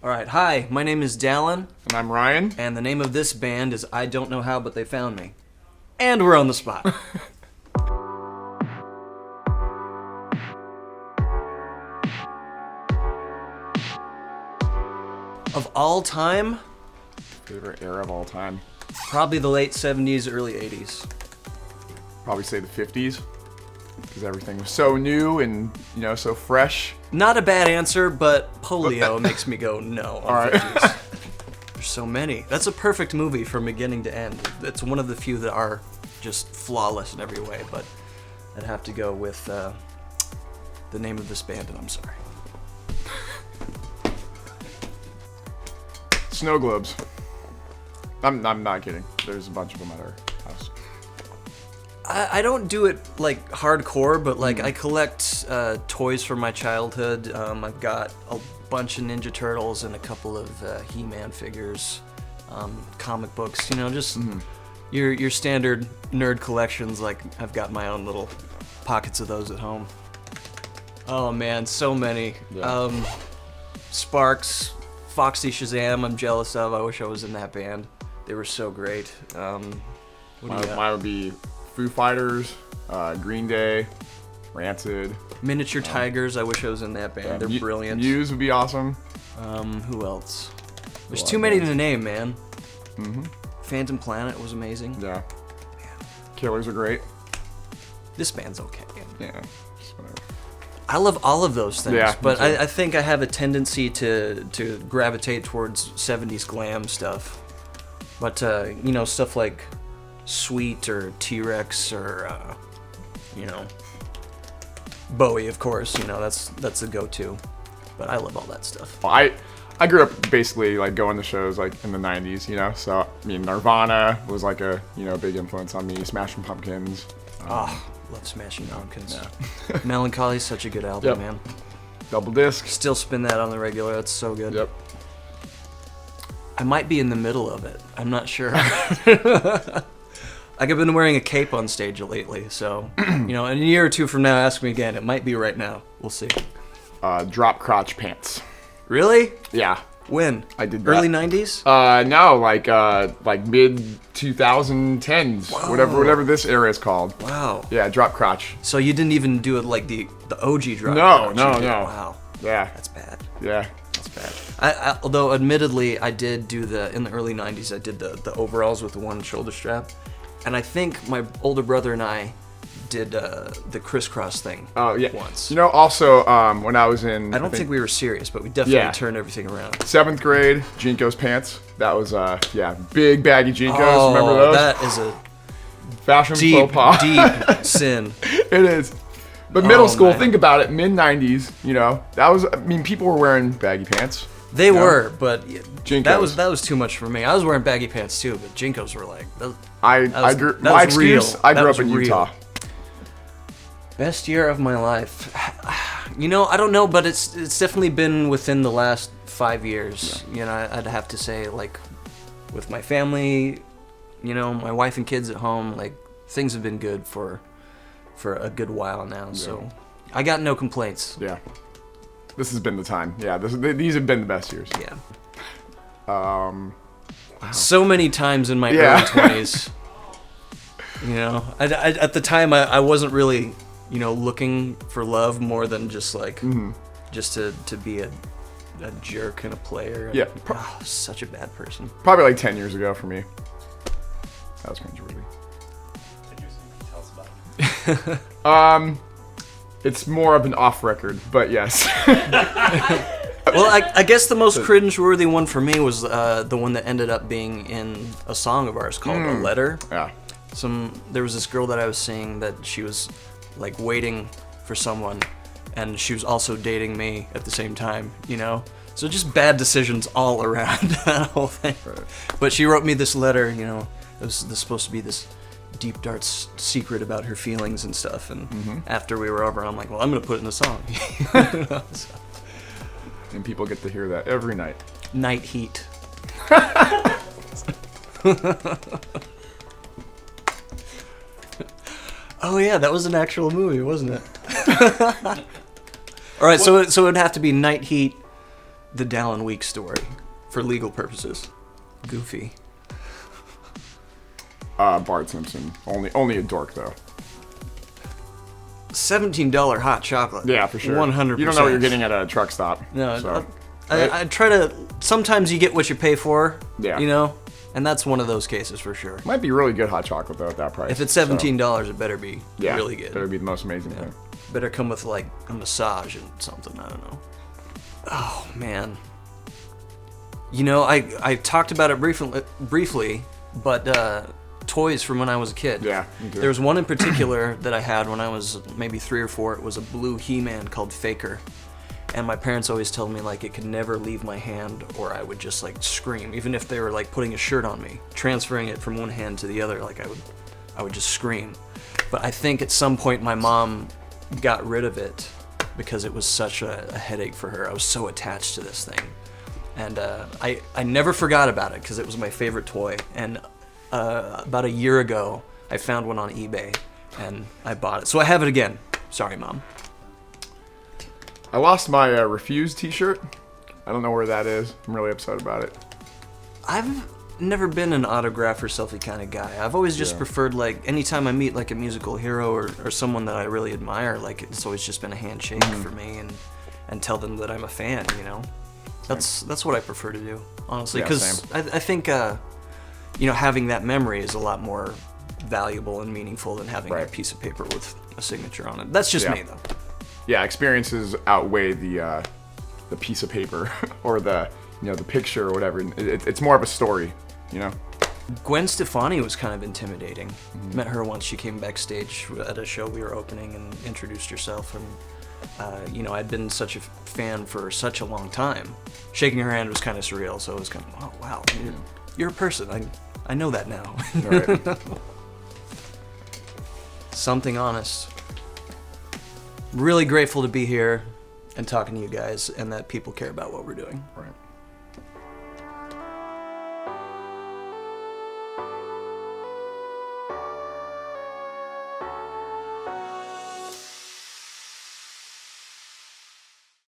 All right, hi, my name is Dallon. And I'm Ryan. And the name of this band is I Don't Know How, But They Found Me. And we're on the spot. Of all time? Favorite era of all time? Probably the late 70s, early 80s. Probably say the 50s. Because everything was so new and, so fresh. Not a bad answer, but polio makes me go no on all right. 50s. There's so many. That's a perfect movie from beginning to end. It's one of the few that are just flawless in every way, but I'd have to go with the name of this band, and I'm sorry. Snow globes. I'm not kidding. There's a bunch of them at our house. I don't do it like hardcore, but like I collect toys from my childhood. I've got a bunch of Ninja Turtles and a couple of He-Man figures, comic books. Just your standard nerd collections. Like I've got my own little pockets of those at home. Oh man, so many. Yeah. Sparks, Foxy Shazam. I'm jealous of. I wish I was in that band. They were so great. What do you got? Mine would be Foo Fighters, Green Day, Rancid. Miniature Tigers. I wish I was in that band. They're brilliant. Muse would be awesome. Who else? There's too many to name, man. Phantom Planet was amazing. Yeah. Killers are great. This band's okay. Yeah. Just whatever. I love all of those things, Yeah, but me too. I think I have a tendency to gravitate towards 70s glam stuff. But, stuff like Sweet or T-Rex or, Bowie, of course. That's a go-to. But I love all that stuff. Well, I grew up basically like going to shows like in the 90s, so Nirvana was like a big influence on me. Smashing Pumpkins. Love Smashing Pumpkins. Yeah. Melancholy is such a good album, Yep. man. Double disc. Still spin that on the regular. That's so good. Yep. I might be in the middle of it. I'm not sure. Like I've been wearing a cape on stage lately, so in a year or two from now, ask me again. It might be right now. We'll see. Drop crotch pants. Really? Yeah. When? I did that. Early 90s? No, like mid 2010s, whatever this era is called. Wow. Yeah, drop crotch. So you didn't even do it like the OG drop? No. Wow. Yeah. That's bad. Yeah. That's bad. Although admittedly, I did do in the early 90s, I did the overalls with the one shoulder strap. And I think my older brother and I did the crisscross thing. Oh yeah. Once. Also, when I was in, I don't think we were serious, but we definitely turned everything around. 7th grade, Jinko's pants. That was big baggy Jinkos. Oh, Remember those? That is a Fashion faux pas. deep sin. It is. But middle school, man. think about it, mid 90s. That was. people were wearing baggy pants. They were, but Jinkos. that was too much for me. I was wearing baggy pants too, but Jinkos were like. I grew. My excuse. I grew up in Utah. Best year of my life. I don't know, but it's definitely been within the last 5 years. Yeah. I'd have to say, like, with my family, my wife and kids at home, like, things have been good for a good while now. Yeah. So I got no complaints. Yeah. This has been the time. Yeah, these have been the best years. Yeah. Wow. So many times in my early 20s. At the time I wasn't really, looking for love more than just like, just to be a jerk and a player. Yeah. Such a bad person. Probably like 10 years ago for me. That was cringeworthy. Tell us about it. It's more of an off record, but yes. Well, I guess the most cringeworthy one for me was the one that ended up being in a song of ours called "A Letter." Yeah. There was this girl that I was seeing that she was like waiting for someone, and she was also dating me at the same time. So just bad decisions all around that whole thing. Right. But she wrote me this letter. It was supposed to be this deep dark secret about her feelings and stuff. And after we were over, I'm like, well, I'm gonna put it in a song. So. And people get to hear that every night. Night Heat. Oh yeah, that was an actual movie, wasn't it? All right, so it would have to be Night Heat, the Dallon Weekes story for legal purposes. Goofy. Bart Simpson. Only a dork though. $17 hot chocolate. Yeah, for sure. 100%. You don't know what you're getting at a truck stop. No, so. I try to. Sometimes you get what you pay for. Yeah. You know, and that's one of those cases for sure. Might be really good hot chocolate though at that price. If it's $17, it better be really good. Better be the most amazing thing. Better come with like a massage and something. I don't know. Oh man. You know, I talked about it briefly, but toys from when I was a kid. Yeah, me too. There was one in particular that I had when I was maybe 3 or 4. It was a blue He-Man called Faker. And my parents always told me like it could never leave my hand or I would just like scream. Even if they were like putting a shirt on me, transferring it from one hand to the other, like I would just scream. But I think at some point my mom got rid of it because it was such a headache for her. I was so attached to this thing. And I never forgot about it because it was my favorite toy. And about a year ago, I found one on eBay and I bought it. So I have it again. Sorry, Mom. I lost my Refused t-shirt. I don't know where that is. I'm really upset about it. I've never been an autograph or selfie kind of guy. I've always just preferred, like, anytime I meet, like, a musical hero or someone that I really admire, like, it's always just been a handshake for me and tell them that I'm a fan, you know? That's what I prefer to do, honestly. Because I think, you know, having that memory is a lot more valuable and meaningful than having a piece of paper with a signature on it. That's just me, though. Yeah, experiences outweigh the piece of paper or the picture or whatever. It's more of a story, you know. Gwen Stefani was kind of intimidating. Met her once. She came backstage at a show we were opening and introduced herself. And you know, I'd been such a fan for such a long time. Shaking her hand was kind of surreal. So it was kind of, oh wow, you're a person. I know that now. Right. Something honest. Really grateful to be here and talking to you guys and that people care about what we're doing. Right.